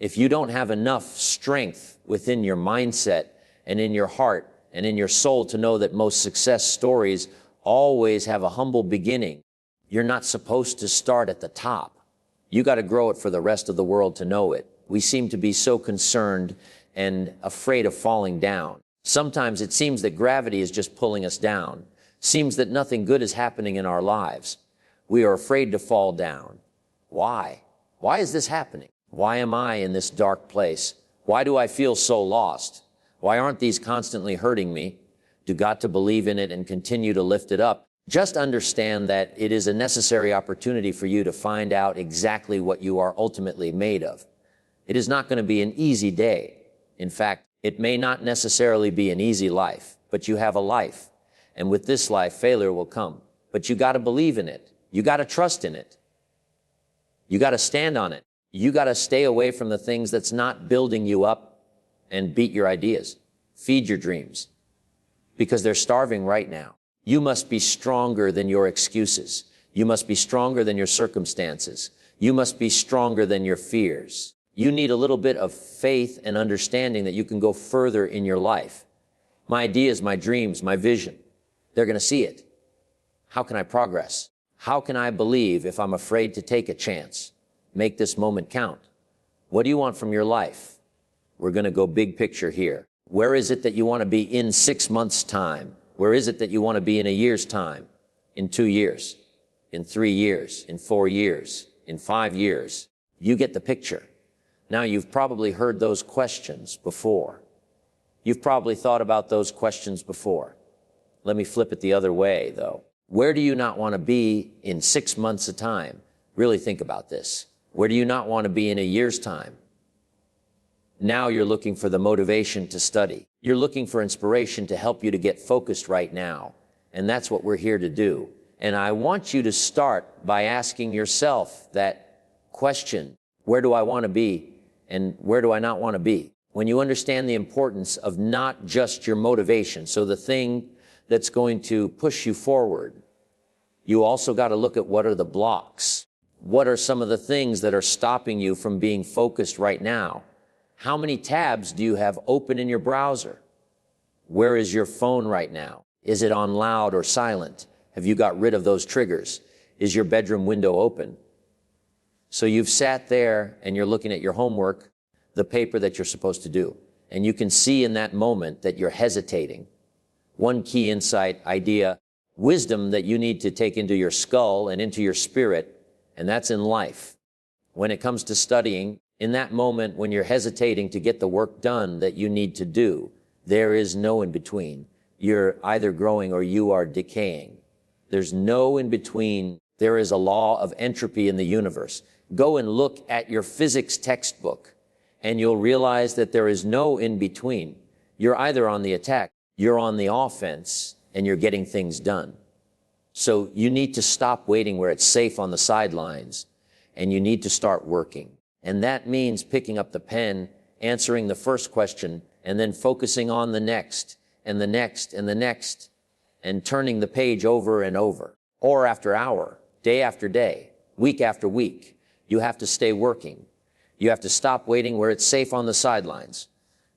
If you don't have enough strength within your mindset and in your heart and in your soul to know that most success stories always have a humble beginning, you're not supposed to start at the top. You got to grow it for the rest of the world to know it. We seem to be so concerned and afraid of falling down. Sometimes it seems that gravity is just pulling us down. Seems that nothing good is happening in our lives. We are afraid to fall down. Why? Why is this happening? Why am I in this dark place? Why do I feel so lost? Why aren't these constantly hurting me? Do got to believe in it and continue to lift it up. Just understand that it is a necessary opportunity for you to find out exactly what you are ultimately made of. It is not going to be an easy day. In fact, it may not necessarily be an easy life, but you have a life. And with this life, failure will come. But you got to believe in it. You got to trust in it. You got to stand on it. You got to stay away from the things that's not building you up and beat your ideas. Feed your dreams, because they're starving right now. You must be stronger than your excuses. You must be stronger than your circumstances. You must be stronger than your fears. You need a little bit of faith and understanding that you can go further in your life. My ideas, my dreams, my vision, they're going to see it. How can I progress? How can I believe if I'm afraid to take a chance? Make this moment count. What do you want from your life? We're going to go big picture here. Where is it that you want to be in 6 months' time? Where is it that you want to be in a year's time? In 2 years? In 3 years? In 4 years? In 5 years? You get the picture. Now, you've probably heard those questions before. You've probably thought about those questions before. Let me flip it the other way, though. Where do you not want to be in 6 months' time? Really think about this. Where do you not want to be in a year's time? Now you're looking for the motivation to study. You're looking for inspiration to help you to get focused right now. And that's what we're here to do. And I want you to start by asking yourself that question, where do I want to be and where do I not want to be? When you understand the importance of not just your motivation, so the thing that's going to push you forward, you also got to look at what are the blocks. What are some of the things that are stopping you from being focused right now? How many tabs do you have open in your browser? Where is your phone right now? Is it on loud or silent? Have you got rid of those triggers? Is your bedroom window open? So you've sat there and you're looking at your homework, the paper that you're supposed to do, and you can see in that moment that you're hesitating. One key insight, idea, wisdom that you need to take into your skull and into your spirit, and that's in life. When it comes to studying, in that moment when you're hesitating to get the work done that you need to do, there is no in between. You're either growing or you are decaying. There's no in between. There is a law of entropy in the universe. Go and look at your physics textbook and you'll realize that there is no in between. You're either on the attack, you're on the offense, and you're getting things done. So you need to stop waiting where it's safe on the sidelines, and you need to start working. And that means picking up the pen, answering the first question, and then focusing on the next, and the next, and the next, and turning the page over and over. Hour after hour, day after day, week after week. You have to stay working. You have to stop waiting where it's safe on the sidelines.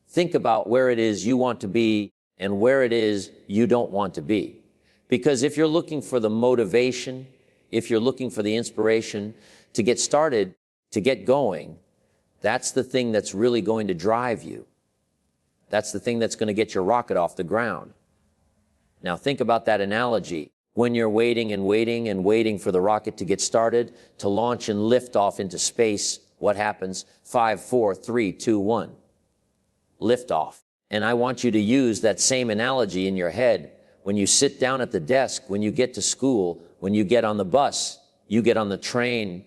Think about where it is you want to be and where it is you don't want to be. Because if you're looking for the motivation, if you're looking for the inspiration to get started, to get going, that's the thing that's really going to drive you. That's the thing that's going to get your rocket off the ground. Now think about that analogy. When you're waiting and waiting and waiting for the rocket to get started, to launch and lift off into space, what happens? 5, 4, 3, 2, 1. Lift off. And I want you to use that same analogy in your head. When you sit down at the desk, when you get to school, when you get on the bus, you get on the train,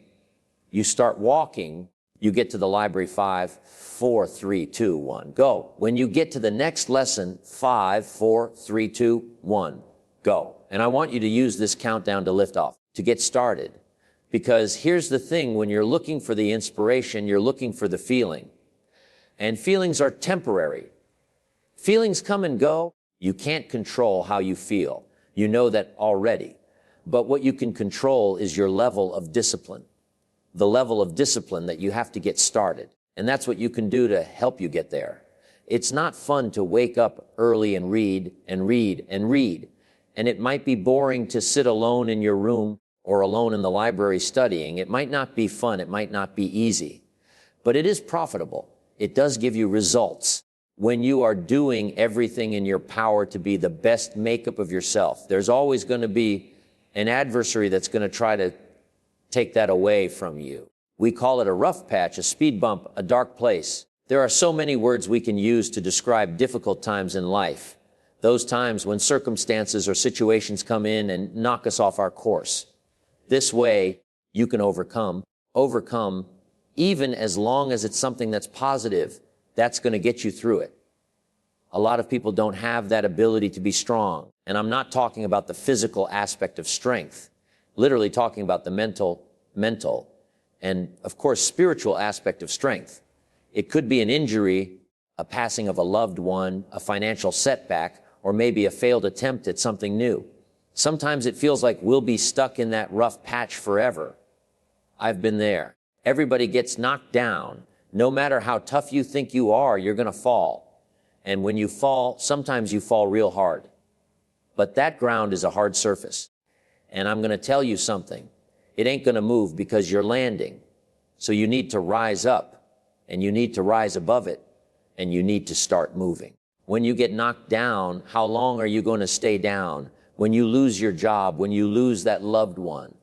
you start walking, you get to the library, 5, 4, 3, 2, 1, go. When you get to the next lesson, 5, 4, 3, 2, 1, go. And I want you to use this countdown to lift off, to get started. Because here's the thing, when you're looking for the inspiration, you're looking for the feeling. And feelings are temporary. Feelings come and go. You can't control how you feel. You know that already. But what you can control is your level of discipline. The level of discipline that you have to get started. And that's what you can do to help you get there. It's not fun to wake up early and read and read and read. And it might be boring to sit alone in your room or alone in the library studying. It might not be fun. It might not be easy. But it is profitable. It does give you results. When you are doing everything in your power to be the best makeup of yourself, there's always going to be an adversary that's going to try to take that away from you. We call it a rough patch, a speed bump, a dark place. There are so many words we can use to describe difficult times in life. Those times when circumstances or situations come in and knock us off our course. This way, you can overcome, even as long as it's something that's positive, that's going to get you through it. A lot of people don't have that ability to be strong. And I'm not talking about the physical aspect of strength, literally talking about the mental, and of course, spiritual aspect of strength. It could be an injury, a passing of a loved one, a financial setback, or maybe a failed attempt at something new. Sometimes it feels like we'll be stuck in that rough patch forever. I've been there. Everybody gets knocked down. No matter how tough you think you are, you're going to fall. And when you fall, sometimes you fall real hard. But that ground is a hard surface. And I'm going to tell you something. It ain't going to move because you're landing. So you need to rise up, and you need to rise above it, and you need to start moving. When you get knocked down, how long are you going to stay down? When you lose your job, when you lose that loved one,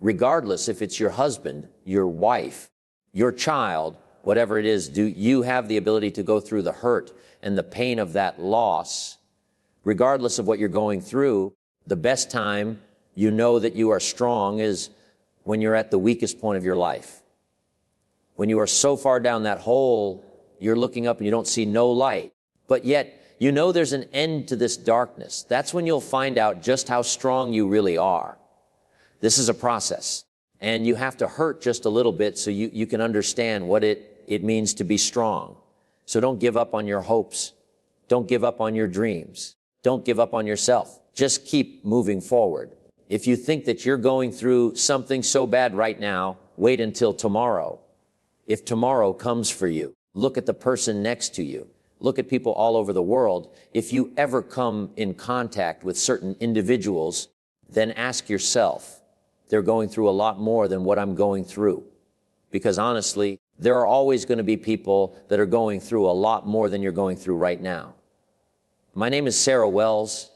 regardless if it's your husband, your wife, your child, whatever it is, do you have the ability to go through the hurt and the pain of that loss? Regardless of what you're going through, the best time you know that you are strong is when you're at the weakest point of your life. When you are so far down that hole, you're looking up and you don't see no light. But yet, you know there's an end to this darkness. That's when you'll find out just how strong you really are. This is a process. And you have to hurt just a little bit so you can understand what it means to be strong. So don't give up on your hopes. Don't give up on your dreams. Don't give up on yourself. Just keep moving forward. If you think that you're going through something so bad right now, wait until tomorrow. If tomorrow comes for you, look at the person next to you. Look at people all over the world. If you ever come in contact with certain individuals, then ask yourself, they're going through a lot more than what I'm going through. Because honestly, there are always going to be people that are going through a lot more than you're going through right now. My name is Sarah Wells,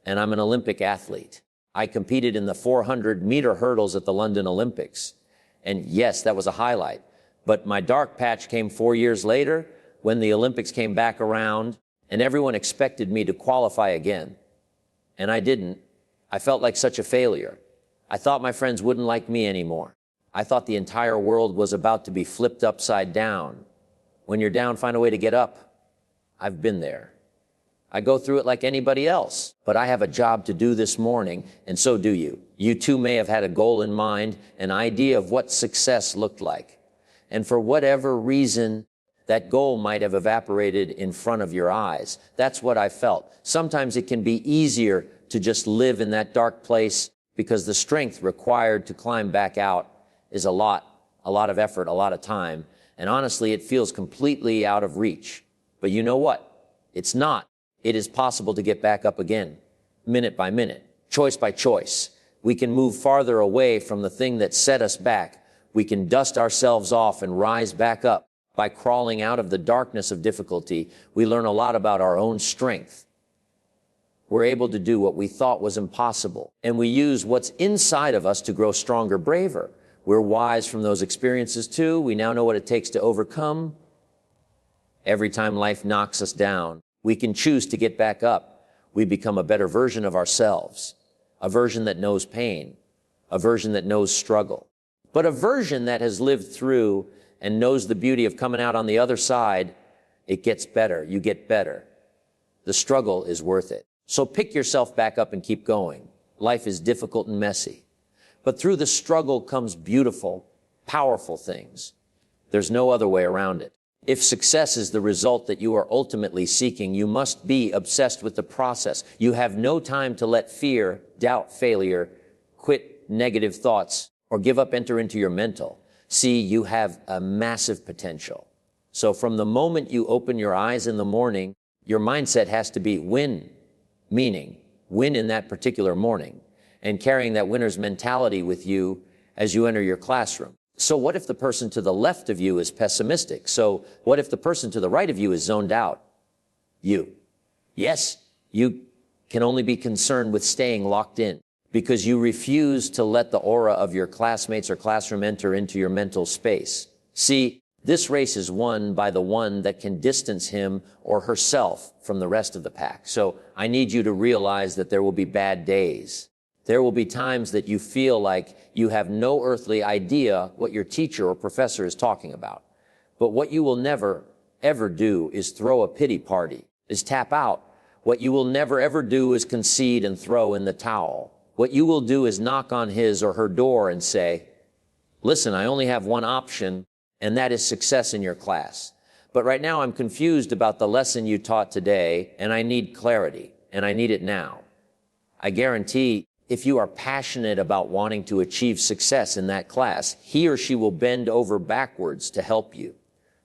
and I'm an Olympic athlete. I competed in the 400-meter hurdles at the London Olympics. And yes, that was a highlight. But my dark patch came 4 years later when the Olympics came back around, and everyone expected me to qualify again. And I didn't. I felt like such a failure. I thought my friends wouldn't like me anymore. I thought the entire world was about to be flipped upside down. When you're down, find a way to get up. I've been there. I go through it like anybody else, but I have a job to do this morning, and so do you. You too may have had a goal in mind, an idea of what success looked like. And for whatever reason, that goal might have evaporated in front of your eyes. That's what I felt. Sometimes it can be easier to just live in that dark place because the strength required to climb back out is a lot of effort, a lot of time. And honestly, it feels completely out of reach. But you know what? It's not. It is possible to get back up again, minute by minute, choice by choice. We can move farther away from the thing that set us back. We can dust ourselves off and rise back up. By crawling out of the darkness of difficulty, we learn a lot about our own strength. We're able to do what we thought was impossible, and we use what's inside of us to grow stronger, braver. We're wise from those experiences too. We now know what it takes to overcome. Every time life knocks us down, we can choose to get back up. We become a better version of ourselves, a version that knows pain, a version that knows struggle, but a version that has lived through and knows the beauty of coming out on the other side. It gets better. You get better. The struggle is worth it. So pick yourself back up and keep going. Life is difficult and messy, but through the struggle comes beautiful, powerful things. There's no other way around it. If success is the result that you are ultimately seeking, you must be obsessed with the process. You have no time to let fear, doubt, failure, quit negative thoughts, or give up enter into your mental. See, you have a massive potential. So from the moment you open your eyes in the morning, your mindset has to be win, meaning win in that particular morning, and carrying that winner's mentality with you as you enter your classroom. So what if the person to the left of you is pessimistic? So what if the person to the right of you is zoned out? Yes, you can only be concerned with staying locked in because you refuse to let the aura of your classmates or classroom enter into your mental space. See, this race is won by the one that can distance him or herself from the rest of the pack. So I need you to realize that there will be bad days. There will be times that you feel like you have no earthly idea what your teacher or professor is talking about. But what you will never, ever do is throw a pity party, is tap out. What you will never, ever do is concede and throw in the towel. What you will do is knock on his or her door and say, listen, I only have one option, and that is success in your class. But right now I'm confused about the lesson you taught today, and I need clarity, and I need it now. I guarantee if you are passionate about wanting to achieve success in that class, he or she will bend over backwards to help you.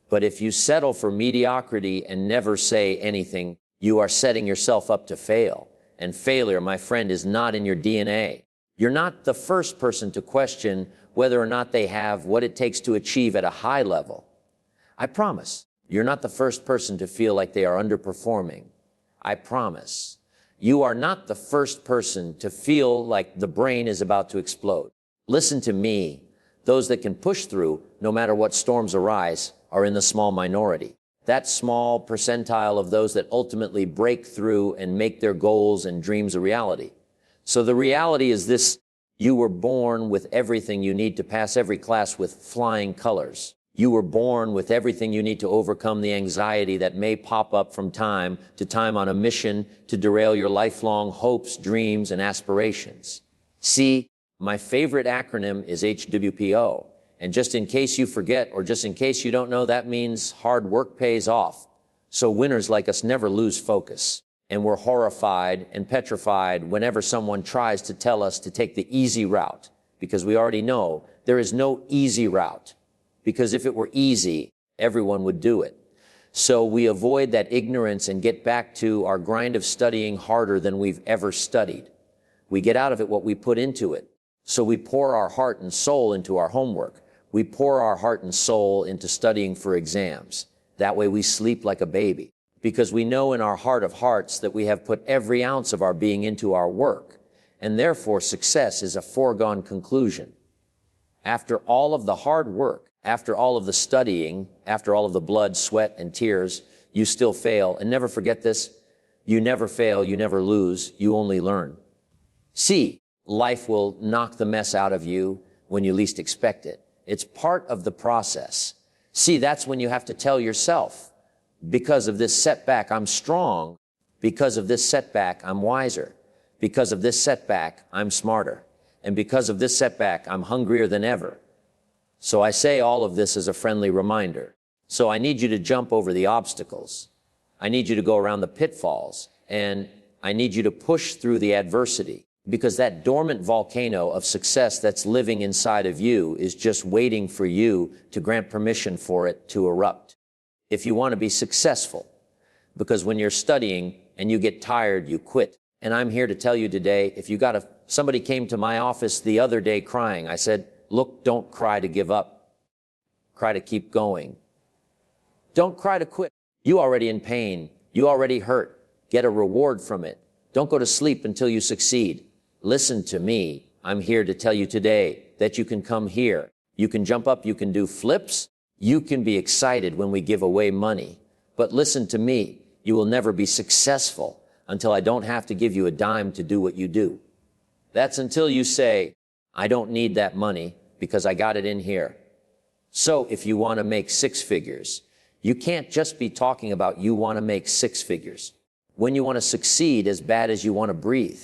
But if you settle for mediocrity and never say anything, you are setting yourself up to fail. And failure, my friend, is not in your DNA. You're not the first person to question whether or not they have what it takes to achieve at a high level. I promise. You're not the first person to feel like they are underperforming. I promise. You are not the first person to feel like the brain is about to explode. Listen to me. Those that can push through, no matter what storms arise, are in the small minority. That small percentile of those that ultimately break through and make their goals and dreams a reality. So the reality is this: you were born with everything you need to pass every class with flying colors. You were born with everything you need to overcome the anxiety that may pop up from time to time on a mission to derail your lifelong hopes, dreams, and aspirations. See, my favorite acronym is HWPO. And just in case you forget, or just in case you don't know, that means hard work pays off. So winners like us never lose focus. And we're horrified and petrified whenever someone tries to tell us to take the easy route, because we already know there is no easy route. Because if it were easy, everyone would do it. So we avoid that ignorance and get back to our grind of studying harder than we've ever studied. We get out of it what we put into it. So we pour our heart and soul into our homework. We pour our heart and soul into studying for exams. That way we sleep like a baby. Because we know in our heart of hearts that we have put every ounce of our being into our work. And therefore success is a foregone conclusion. After all of the hard work, after all of the studying, after all of the blood, sweat, and tears, you still fail. And never forget this: you never fail, you never lose, you only learn. See, life will knock the mess out of you when you least expect it. It's part of the process. See, that's when you have to tell yourself, because of this setback, I'm strong. Because of this setback, I'm wiser. Because of this setback, I'm smarter. And because of this setback, I'm hungrier than ever. So I say all of this as a friendly reminder. So I need you to jump over the obstacles. I need you to go around the pitfalls. And I need you to push through the adversity, because that dormant volcano of success that's living inside of you is just waiting for you to grant permission for it to erupt. If you want to be successful, because when you're studying and you get tired, you quit. And I'm here to tell you today, if you somebody came to my office the other day crying. I said, look, don't cry to give up. Cry to keep going. Don't cry to quit. You already in pain. You already hurt. Get a reward from it. Don't go to sleep until you succeed. Listen to me. I'm here to tell you today that you can come here. You can jump up. You can do flips. You can be excited when we give away money. But listen to me. You will never be successful until I don't have to give you a dime to do what you do. That's until you say, I don't need that money because I got it in here. So if you want to make six figures, you can't just be talking about you want to make six figures. When you want to succeed as bad as you want to breathe,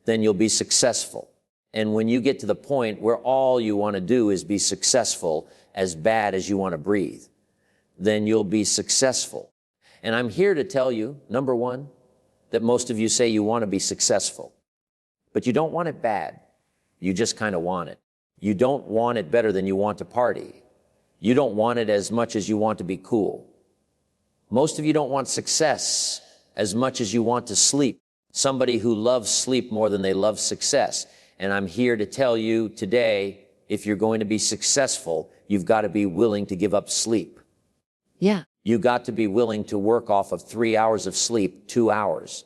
then you'll be successful. And when you get to the point where all you want to do is be successful as bad as you want to breathe, then you'll be successful. And I'm here to tell you, number one, that most of you say you want to be successful, but you don't want it bad. You just kind of want it. You don't want it better than you want to party. You don't want it as much as you want to be cool. Most of you don't want success as much as you want to sleep. Somebody who loves sleep more than they love success. And I'm here to tell you today, if you're going to be successful, you've got to be willing to give up sleep. Yeah. You got to be willing to work off of 3 hours of sleep, 2 hours.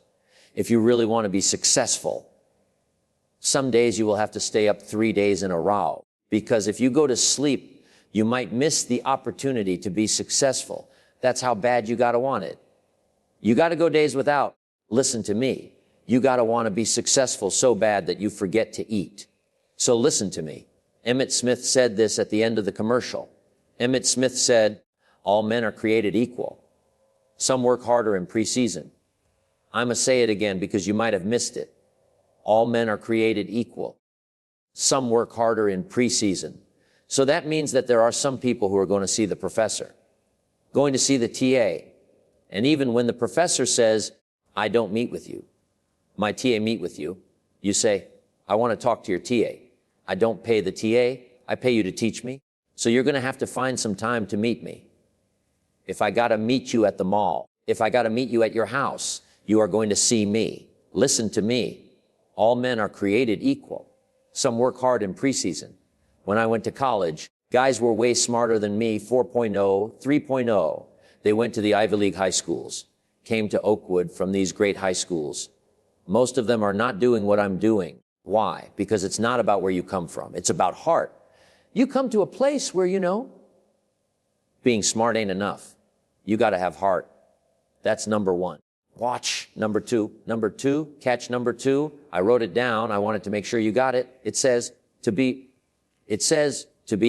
If you really want to be successful, some days you will have to stay up 3 days in a row, because if you go to sleep, you might miss the opportunity to be successful. That's how bad you got to want it. You got to go days without. Listen to me. You got to want to be successful so bad that you forget to eat. So listen to me. Emmett Smith said this at the end of the commercial. Emmett Smith said, all men are created equal. Some work harder in preseason. I'm going to say it again because you might have missed it. All men are created equal. Some work harder in preseason. So that means that there are some people who are going to see the professor, going to see the TA. And even when the professor says, I don't meet with you, my TA meet with you, you say, I want to talk to your TA. I don't pay the TA. I pay you to teach me. So you're going to have to find some time to meet me. If I got to meet you at the mall, if I got to meet you at your house, you are going to see me. Listen to me. All men are created equal. Some work hard in preseason. When I went to college, guys were way smarter than me, 4.0, 3.0. They went to the Ivy League high schools, came to Oakwood from these great high schools. Most of them are not doing what I'm doing. Why? Because it's not about where you come from. It's about heart. You come to a place where, being smart ain't enough. You got to have heart. That's number one. Watch number two. Number two, catch number two. I wrote it down. I wanted to make sure you got it. It says to be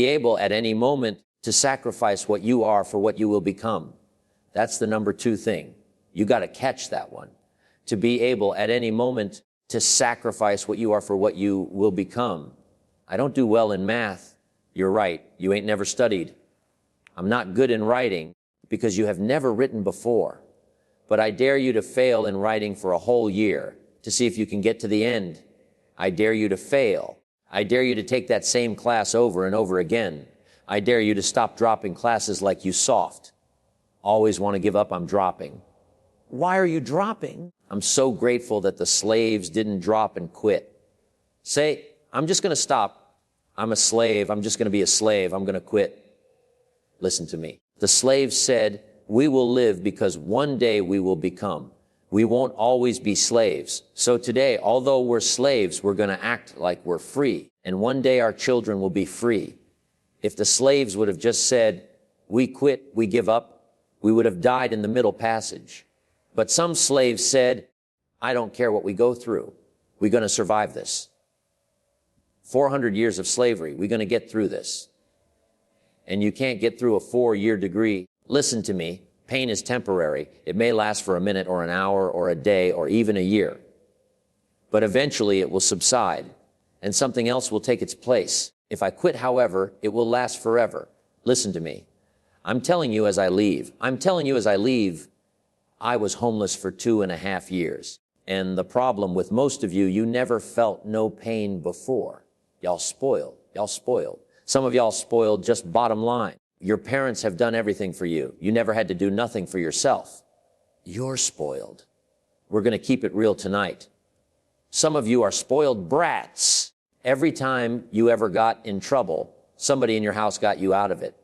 able at any moment to sacrifice what you are for what you will become. That's the number two thing. You got to catch that one. To be able at any moment to sacrifice what you are for what you will become. I don't do well in math. You're right. You ain't never studied. I'm not good in writing because you have never written before. But I dare you to fail in writing for a whole year to see if you can get to the end. I dare you to fail. I dare you to take that same class over and over again. I dare you to stop dropping classes like you soft. Always want to give up, I'm dropping. Why are you dropping? I'm so grateful that the slaves didn't drop and quit. Say, I'm just going to stop. I'm a slave. I'm just going to be a slave. I'm going to quit. Listen to me. The slaves said, we will live because one day we will become. We won't always be slaves. So today, although we're slaves, we're going to act like we're free. And one day our children will be free. If the slaves would have just said, we quit, we give up, we would have died in the middle passage. But some slaves said, I don't care what we go through. We're going to survive this. 400 years of slavery. We're going to get through this. And you can't get through a 4-year degree. Listen to me. Pain is temporary. It may last for a minute or an hour or a day or even a year. But eventually it will subside and something else will take its place. If I quit, however, it will last forever. Listen to me. I'm telling you as I leave, I was homeless for 2.5 years. And the problem with most of you, you never felt no pain before. Y'all spoiled. Some of y'all spoiled just bottom line. Your parents have done everything for you. You never had to do nothing for yourself. You're spoiled. We're going to keep it real tonight. Some of you are spoiled brats. Every time you ever got in trouble, somebody in your house got you out of it.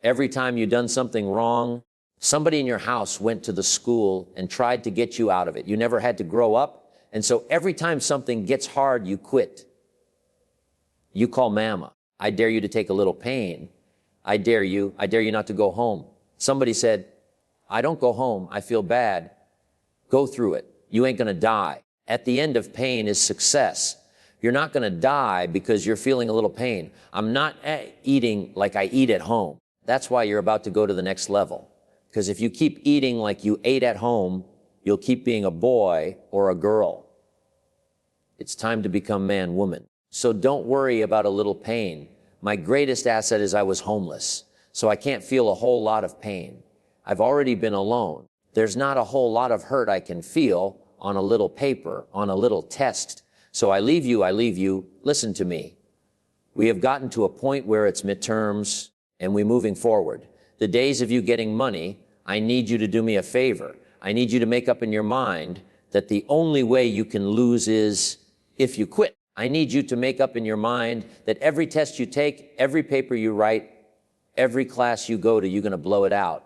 Every time you done something wrong, somebody in your house went to the school and tried to get you out of it. You never had to grow up. And so every time something gets hard, you quit. You call mama. I dare you to take a little pain. I dare you not to go home. Somebody said, I don't go home. I feel bad. Go through it. You ain't going to die. At the end of pain is success. You're not going to die because you're feeling a little pain. I'm not eating like I eat at home. That's why you're about to go to the next level. Because if you keep eating like you ate at home, you'll keep being a boy or a girl. It's time to become man, woman. So don't worry about a little pain. My greatest asset is I was homeless, so I can't feel a whole lot of pain. I've already been alone. There's not a whole lot of hurt I can feel on a little paper, on a little test. So I leave you, listen to me. We have gotten to a point where it's midterms and we're moving forward. The days of you getting money, I need you to do me a favor. I need you to make up in your mind that the only way you can lose is if you quit. I need you to make up in your mind that every test you take, every paper you write, every class you go to, you're going to blow it out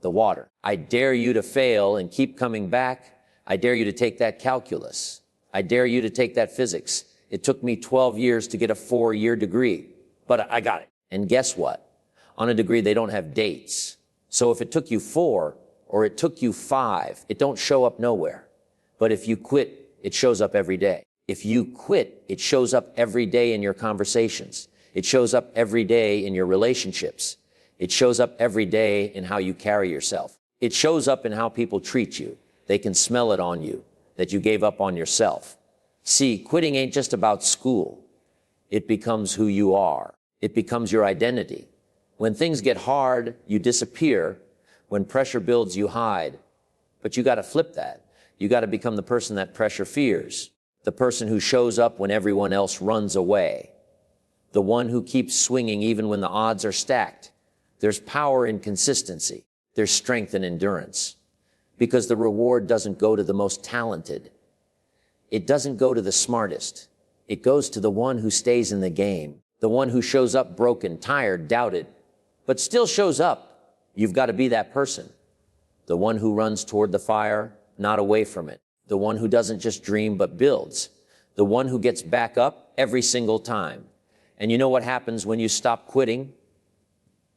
the water. I dare you to fail and keep coming back. I dare you to take that calculus. I dare you to take that physics. It took me 12 years to get a 4-year degree, but I got it. And guess what? On a degree, they don't have dates. So if it took you 4 or it took you 5, it don't show up nowhere. But if you quit, it shows up every day. If you quit, it shows up every day in your conversations. It shows up every day in your relationships. It shows up every day in how you carry yourself. It shows up in how people treat you. They can smell it on you, that you gave up on yourself. See, quitting ain't just about school. It becomes who you are. It becomes your identity. When things get hard, you disappear. When pressure builds, you hide. But you got to flip that. You got to become the person that pressure fears. The person who shows up when everyone else runs away. The one who keeps swinging even when the odds are stacked. There's power in consistency. There's strength in endurance. Because the reward doesn't go to the most talented. It doesn't go to the smartest. It goes to the one who stays in the game. The one who shows up broken, tired, doubted, but still shows up. You've got to be that person. The one who runs toward the fire, not away from it. The one who doesn't just dream, but builds. The one who gets back up every single time. And you know what happens when you stop quitting?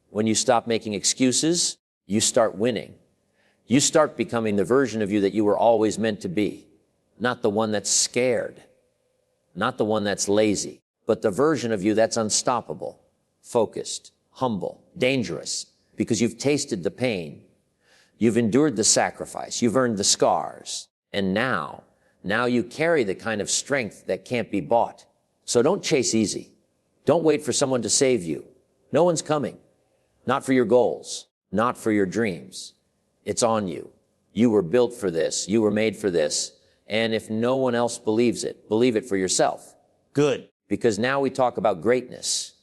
When you stop making excuses, you start winning. You start becoming the version of you that you were always meant to be. Not the one that's scared. Not the one that's lazy. But the version of you that's unstoppable, focused, humble, dangerous. Because you've tasted the pain. You've endured the sacrifice. You've earned the scars. And now you carry the kind of strength that can't be bought. So don't chase easy. Don't wait for someone to save you. No one's coming. Not for your goals. Not for your dreams. It's on you. You were built for this. You were made for this. And if no one else believes it, believe it for yourself. Good. Because now we talk about greatness.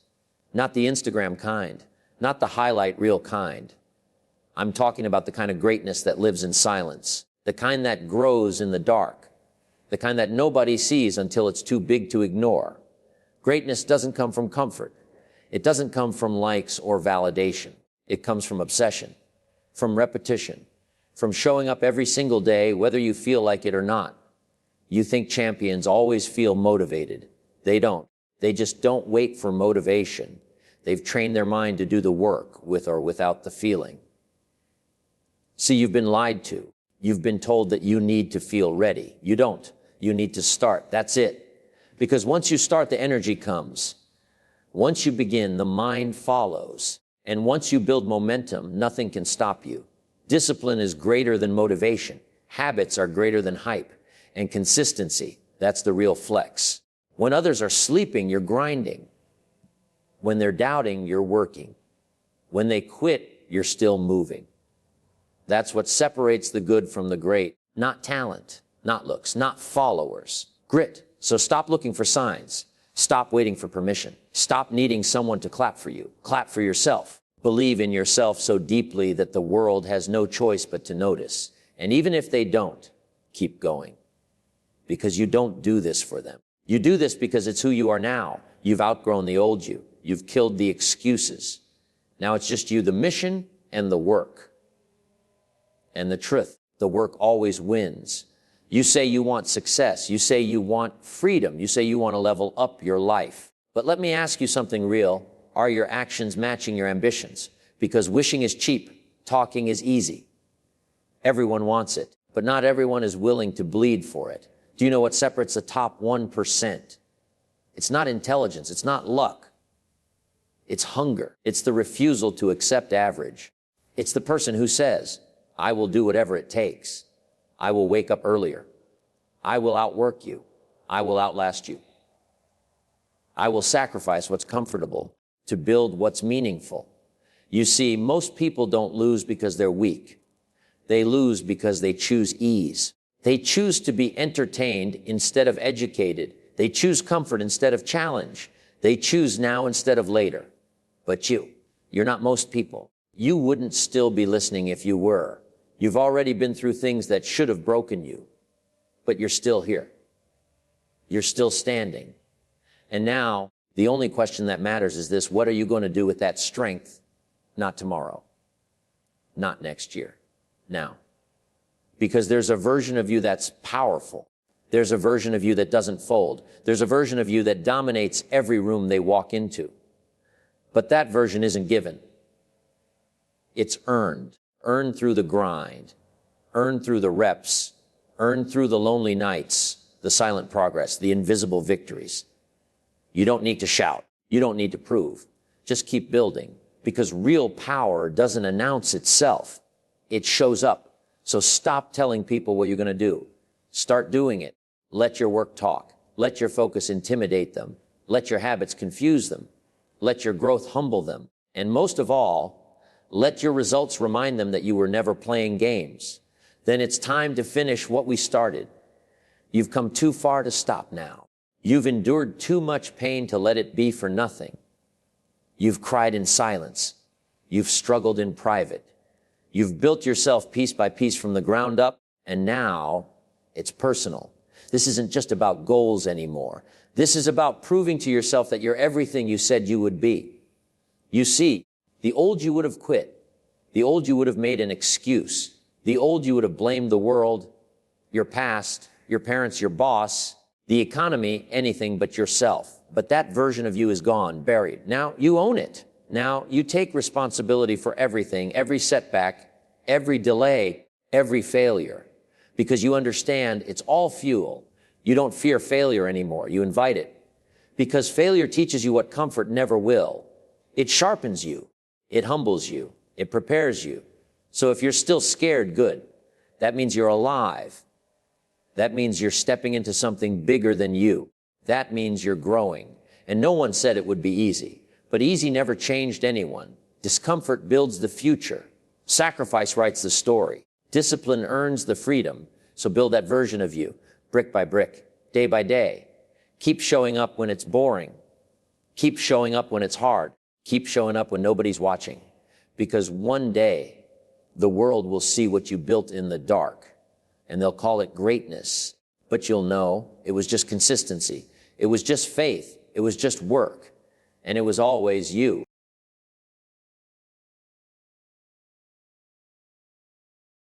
Not the Instagram kind. Not the highlight reel kind. I'm talking about the kind of greatness that lives in silence. The kind that grows in the dark. The kind that nobody sees until it's too big to ignore. Greatness doesn't come from comfort. It doesn't come from likes or validation. It comes from obsession, from repetition, from showing up every single day, whether you feel like it or not. You think champions always feel motivated. They don't. They just don't wait for motivation. They've trained their mind to do the work with or without the feeling. See, you've been lied to. You've been told that you need to feel ready. You don't. You need to start. That's it. Because once you start, the energy comes. Once you begin, the mind follows. And once you build momentum, nothing can stop you. Discipline is greater than motivation. Habits are greater than hype. And consistency, that's the real flex. When others are sleeping, you're grinding. When they're doubting, you're working. When they quit, you're still moving. That's what separates the good from the great. Not talent, not looks, not followers. Grit. So stop looking for signs. Stop waiting for permission. Stop needing someone to clap for you. Clap for yourself. Believe in yourself so deeply that the world has no choice but to notice. And even if they don't, keep going. Because you don't do this for them. You do this because it's who you are now. You've outgrown the old you. You've killed the excuses. Now it's just you, the mission and the work. And the truth, the work always wins. You say you want success. You say you want freedom. You say you want to level up your life. But let me ask you something real. Are your actions matching your ambitions? Because wishing is cheap. Talking is easy. Everyone wants it, but not everyone is willing to bleed for it. Do you know what separates the top 1%? It's not intelligence. It's not luck. It's hunger. It's the refusal to accept average. It's the person who says, I will do whatever it takes. I will wake up earlier. I will outwork you. I will outlast you. I will sacrifice what's comfortable to build what's meaningful. You see, most people don't lose because they're weak. They lose because they choose ease. They choose to be entertained instead of educated. They choose comfort instead of challenge. They choose now instead of later. But you're not most people. You wouldn't still be listening if you were. You've already been through things that should have broken you, but you're still here. You're still standing. And now the only question that matters is this: what are you going to do with that strength? Not tomorrow, not next year, now. Because there's a version of you that's powerful. There's a version of you that doesn't fold. There's a version of you that dominates every room they walk into. But that version isn't given. It's earned. Earned through the grind. Earned through the reps. Earned through the lonely nights, the silent progress, the invisible victories. You don't need to shout. You don't need to prove. Just keep building. Because real power doesn't announce itself. It shows up. So stop telling people what you're going to do. Start doing it. Let your work talk. Let your focus intimidate them. Let your habits confuse them. Let your growth humble them. And most of all, let your results remind them that you were never playing games. Then it's time to finish what we started. You've come too far to stop now. You've endured too much pain to let it be for nothing. You've cried in silence. You've struggled in private. You've built yourself piece by piece from the ground up, and now it's personal. This isn't just about goals anymore. This is about proving to yourself that you're everything you said you would be. You see, the old you would have quit. The old you would have made an excuse. The old you would have blamed the world, your past, your parents, your boss, the economy, anything but yourself. But that version of you is gone, buried. Now you own it. Now you take responsibility for everything, every setback, every delay, every failure, because you understand it's all fuel. You don't fear failure anymore. You invite it, because failure teaches you what comfort never will. It sharpens you. It humbles you. It prepares you. So if you're still scared, good. That means you're alive. That means you're stepping into something bigger than you. That means you're growing. And no one said it would be easy. But easy never changed anyone. Discomfort builds the future. Sacrifice writes the story. Discipline earns the freedom. So build that version of you, brick by brick, day by day. Keep showing up when it's boring. Keep showing up when it's hard. Keep showing up when nobody's watching. Because one day, the world will see what you built in the dark. And they'll call it greatness. But you'll know it was just consistency. It was just faith. It was just work. And it was always you.